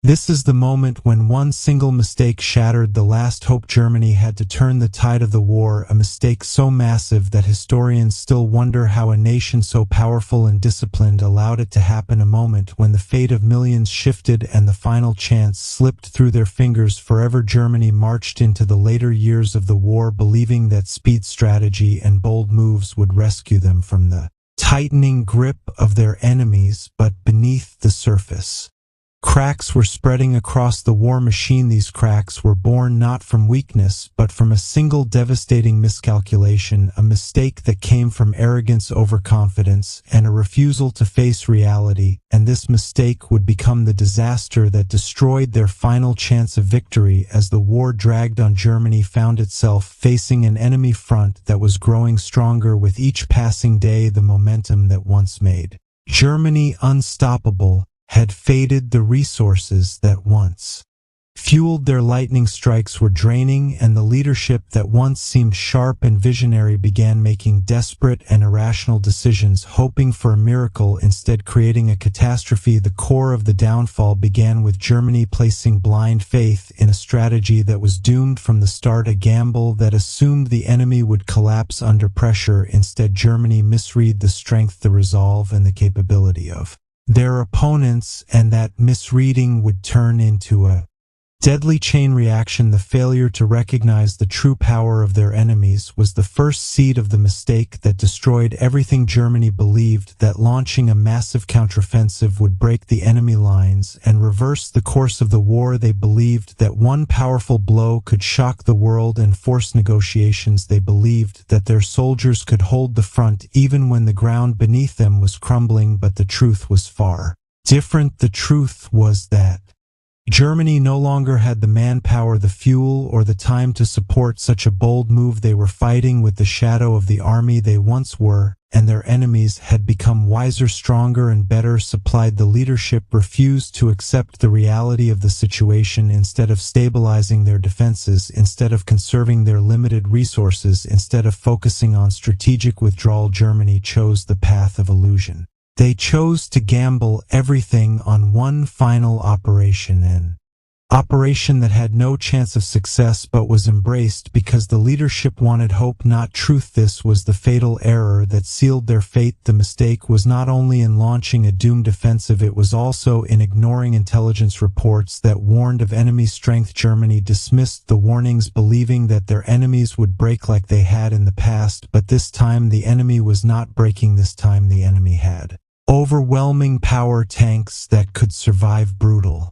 This is the moment when one single mistake shattered the last hope Germany had to turn the tide of the war, a mistake so massive that historians still wonder how a nation so powerful and disciplined allowed it to happen, a moment when the fate of millions shifted and the final chance slipped through their fingers forever. Germany marched into the later years of the war believing that speed, strategy, and bold moves would rescue them from the tightening grip of their enemies, but beneath the surface, cracks were spreading across the war machine. These cracks were born not from weakness, but from a single devastating miscalculation, a mistake that came from arrogance, overconfidence, and a refusal to face reality, and this mistake would become the disaster that destroyed their final chance of victory. As the war dragged on, Germany found itself facing an enemy front that was growing stronger with each passing day. The momentum that once made Germany unstoppable had faded. The resources that once fueled their lightning strikes were draining, and the leadership that once seemed sharp and visionary began making desperate and irrational decisions, hoping for a miracle, instead creating a catastrophe. The core of the downfall began with Germany placing blind faith in a strategy that was doomed from the start, a gamble that assumed the enemy would collapse under pressure. Instead, Germany misread the strength, the resolve, and the capability of their opponents, and that misreading would turn into a deadly chain reaction. The failure to recognize the true power of their enemies was the first seed of the mistake that destroyed everything. Germany believed that launching a massive counteroffensive would break the enemy lines and reverse the course of the war. They believed that one powerful blow could shock the world and force negotiations. They believed that their soldiers could hold the front even when the ground beneath them was crumbling, but the truth was far different. The truth was that Germany no longer had the manpower, the fuel, or the time to support such a bold move. They were fighting with the shadow of the army they once were, and their enemies had become wiser, stronger, and better supplied. The leadership refused to accept the reality of the situation. Instead of stabilizing their defenses, instead of conserving their limited resources, instead of focusing on strategic withdrawal, Germany chose the path of illusion. They chose to gamble everything on one final operation, an operation that had no chance of success but was embraced because the leadership wanted hope, not truth. This was the fatal error that sealed their fate. The mistake was not only in launching a doomed offensive, it was also in ignoring intelligence reports that warned of enemy strength. Germany dismissed the warnings, believing that their enemies would break like they had in the past, but this time the enemy was not breaking. This time the enemy had overwhelming power, tanks that could survive brutal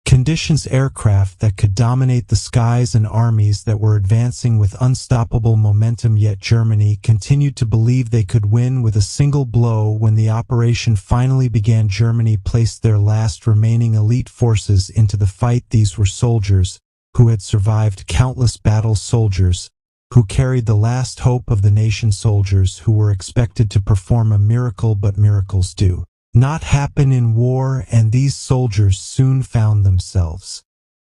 conditions, aircraft that could dominate the skies, and armies that were advancing with unstoppable momentum. Yet Germany continued to believe they could win with a single blow. When the operation finally began, Germany placed their last remaining elite forces into the fight. These were soldiers who had survived countless battles, soldiers who carried the last hope of the nation, soldiers who were expected to perform a miracle. But miracles do not happen in war, and these soldiers soon found themselves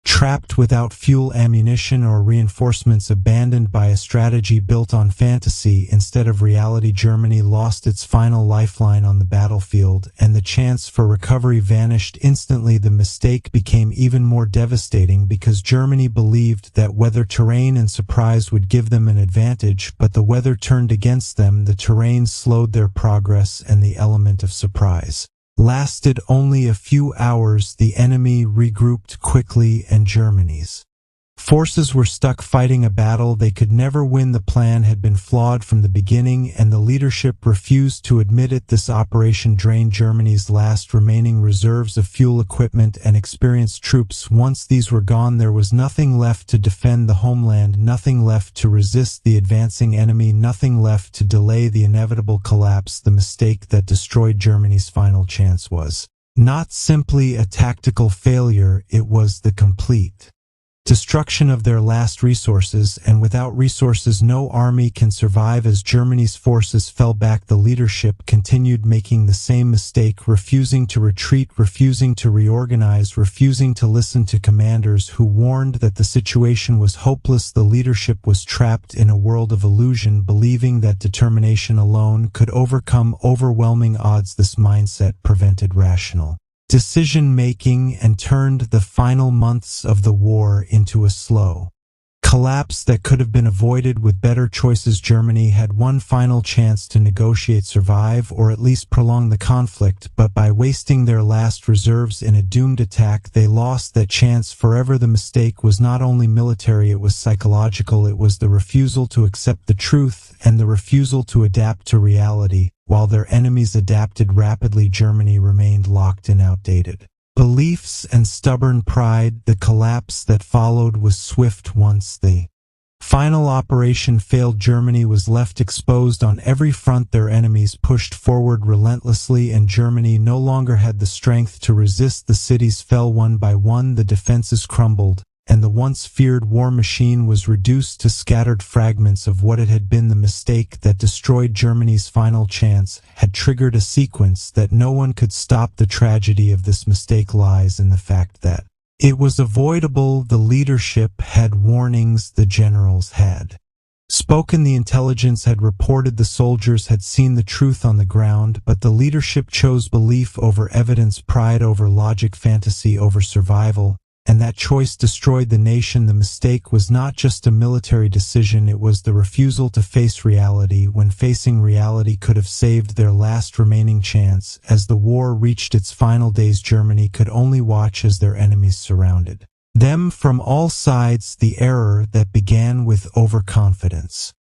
trapped without fuel, ammunition, or reinforcements, abandoned by a strategy built on fantasy instead of reality. Germany lost its final lifeline on the battlefield, and the chance for recovery vanished instantly. The mistake became even more devastating because Germany believed that weather, terrain, and surprise would give them an advantage, but the weather turned against them. The terrain slowed their progress, and the element of surprise lasted only a few hours. The enemy regrouped quickly, and Germany's forces were stuck fighting a battle they could never win. The plan had been flawed from the beginning, and the leadership refused to admit it. This operation drained Germany's last remaining reserves of fuel, equipment, and experienced troops. Once these were gone, there was nothing left to defend the homeland, nothing left to resist the advancing enemy, nothing left to delay the inevitable collapse. The mistake that destroyed Germany's final chance was not simply a tactical failure, it was the complete destruction of their last resources, and without resources no army can survive. As Germany's forces fell back, the leadership continued making the same mistake, refusing to retreat, refusing to reorganize, refusing to listen to commanders who warned that the situation was hopeless. The leadership was trapped in a world of illusion, believing that determination alone could overcome overwhelming odds. This mindset prevented rational decision-making and turned the final months of the war into a slow collapse that could have been avoided with better choices. Germany had one final chance to negotiate, survive, or at least prolong the conflict, but by wasting their last reserves in a doomed attack, they lost that chance forever. The mistake was not only military, it was psychological. It was the refusal to accept the truth and the refusal to adapt to reality. While their enemies adapted rapidly, Germany remained locked in outdated beliefs and stubborn pride. The collapse that followed was swift. Once the final operation failed, Germany was left exposed on every front. Their enemies pushed forward relentlessly, and Germany no longer had the strength to resist. The cities fell one by one, the defenses crumbled, and the once feared war machine was reduced to scattered fragments of what it had been. The mistake that destroyed Germany's final chance had triggered a sequence that no one could stop. The tragedy of this mistake lies in the fact that it was avoidable. The leadership had warnings, the generals had spoken, the intelligence had reported, the soldiers had seen the truth on the ground, but the leadership chose belief over evidence, pride over logic, fantasy over survival. And that choice destroyed the nation. The mistake was not just a military decision, it was the refusal to face reality when facing reality could have saved their last remaining chance. As the war reached its final days, Germany could only watch as their enemies surrounded them from all sides. The error that began with overconfidence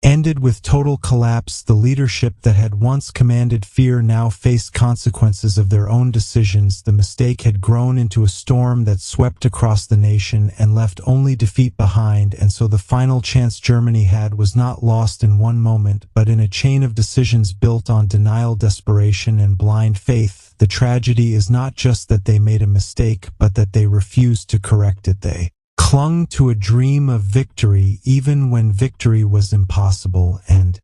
ended with total collapse. The leadership that had once commanded fear now faced consequences of their own decisions. The mistake had grown into a storm that swept across the nation and left only defeat behind, and so the final chance Germany had was not lost in one moment, but in a chain of decisions built on denial, desperation, and blind faith. The tragedy is not just that they made a mistake, but that they refused to correct it. They clung to a dream of victory even when victory was impossible, and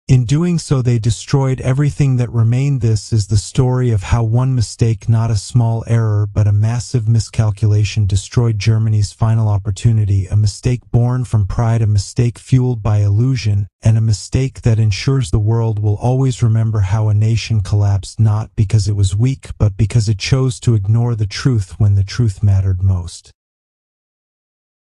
in doing so they destroyed everything that remained. This is the story of how one mistake, not a small error but a massive miscalculation, destroyed Germany's final opportunity. A mistake born from pride, a mistake fueled by illusion, and a mistake that ensures the world will always remember how a nation collapsed, not because it was weak but because it chose to ignore the truth when the truth mattered most.